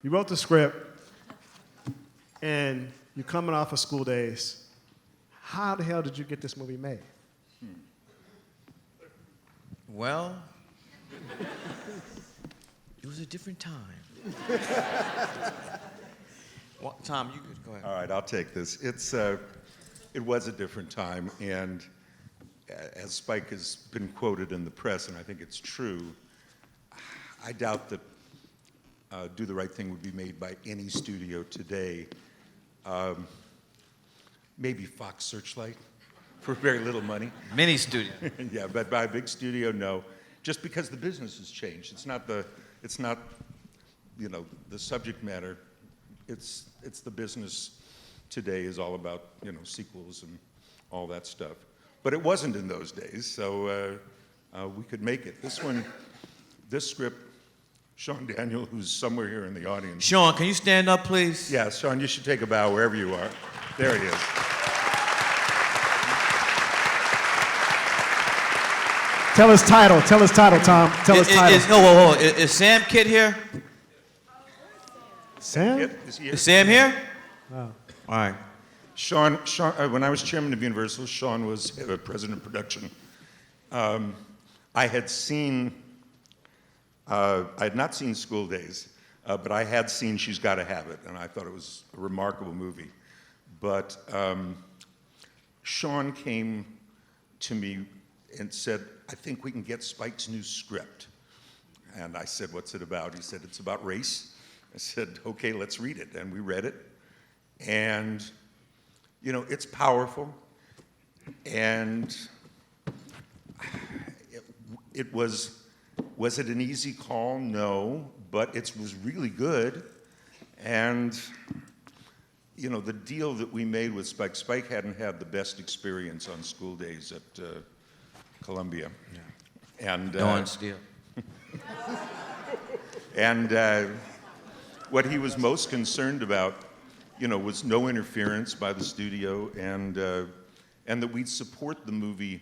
You wrote the script, and you're coming off of School Days. How the hell did you get this movie made? Well, it was a different time. Well, Tom, you could go ahead. All right, I'll take this. It was a different time, and as Spike has been quoted in the press, and I think it's true, I doubt that Do the Right Thing would be made by any studio today. Maybe Fox Searchlight for very little money. Mini studio. Yeah, but by a big studio, no. Just because the business has changed. It's not the subject matter. It's the business today is all about, sequels and all that stuff. But it wasn't in those days, so we could make it. This script, Sean Daniel, who's somewhere here in the audience. Sean, can you stand up, please? Yeah, Sean, you should take a bow wherever you are. There he is. Tell his title, Tom. Tell his title. Is Sam Kidd here? Sam? Yep, is he here? Is Sam here? Oh. All right. Sean, when I was chairman of Universal, Sean was president of production. I had not seen School Days, but I had seen She's Gotta Have It, and I thought it was a remarkable movie. But Sean came to me and said, I think we can get Spike's new script. And I said, what's it about? He said, it's about race. I said, okay, let's read it. And we read it. And, it's powerful. And it was it an easy call? No, but it was really good. And, the deal that we made with Spike hadn't had the best experience on School Days at Columbia. Yeah. And Dawn Steele. And what he was most concerned about, was no interference by the studio, and that we'd support the movie,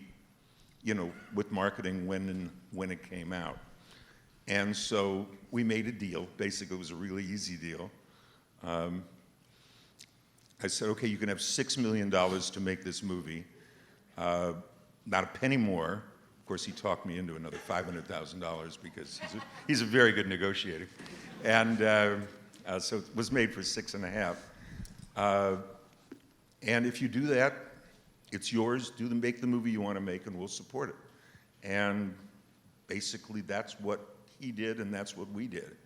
with marketing when it came out. And so we made a deal. Basically, it was a really easy deal. I said, okay, you can have $6 million to make this movie. Not a penny more. Of course, he talked me into another $500,000 because he's a very good negotiator. And so it was made for $6.5. And if you do that, it's yours. Make the movie you want to make, and we'll support it. And basically, that's what he did, and that's what we did.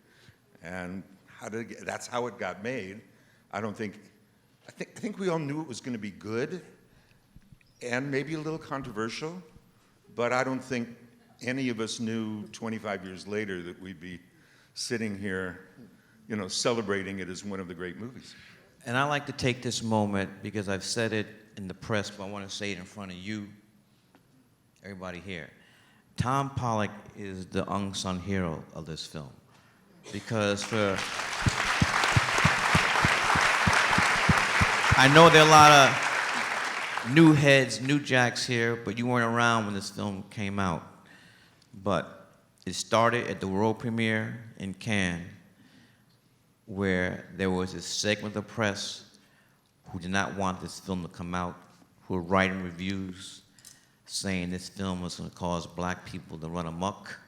And that's how it got made. I think we all knew it was going to be good, and maybe a little controversial, but I don't think any of us knew 25 years later that we'd be sitting here, celebrating it as one of the great movies. And I like to take this moment, because I've said it in the press, but I want to say it in front of you, everybody here. Tom Pollock is the unsung hero of this film, because I know there are a lot of new heads, new jacks here, but you weren't around when this film came out. But it started at the world premiere in Cannes, where there was a segment of the press who did not want this film to come out, who were writing reviews saying this film was going to cause black people to run amok.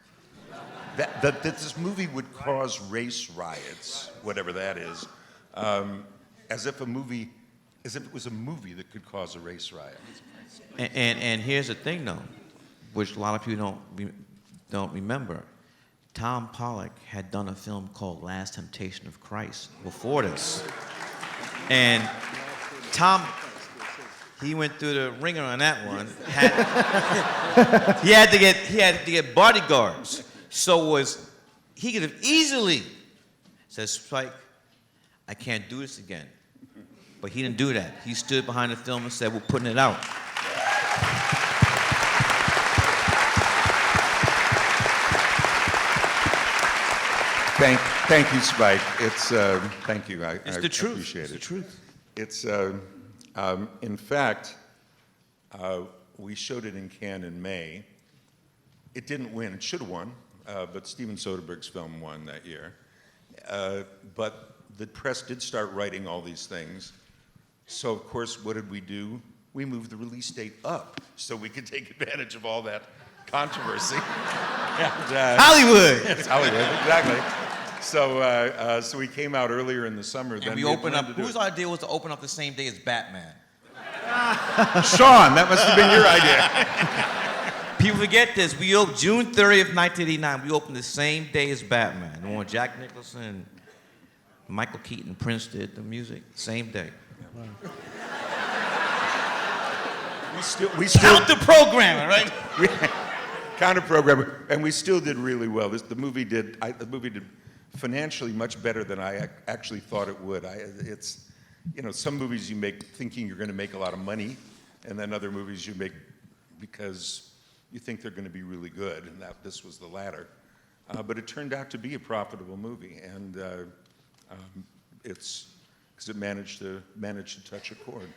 That this movie would cause race riots, whatever that is, as if it was a movie that could cause a race riot. And here's the thing, though, which a lot of people don't remember. Tom Pollock had done a film called Last Temptation of Christ before this. And Tom, he went through the ringer on that one. He had to get bodyguards. So he could have easily said, Spike, I can't do this again. But he didn't do that. He stood behind the film and said, we're putting it out. Thank you, Spike. Thank you. It's the truth. Appreciate it. It's the truth. It's, in fact, we showed it in Cannes in May. It didn't win. It should have won, but Steven Soderbergh's film won that year. But the press did start writing all these things. So, of course, what did we do? We moved the release date up so we could take advantage of all that controversy. And, Hollywood. it's Hollywood, exactly. So we came out earlier in the summer. And we opened up. Whose idea was to open up the same day as Batman? Sean, that must have been your idea. People forget this. We opened June 30th, 1989. We opened the same day as Batman. The one Jack Nicholson, Michael Keaton, Prince did the music. Same day. Wow. We still Count the programming, right? counter program, and we still did really well. The movie did financially much better than I actually thought it would. It's, you know, some movies you make thinking you're going to make a lot of money, and then other movies you make because you think they're going to be really good, and this was the latter. But it turned out to be a profitable movie, and it's because it managed to touch a chord.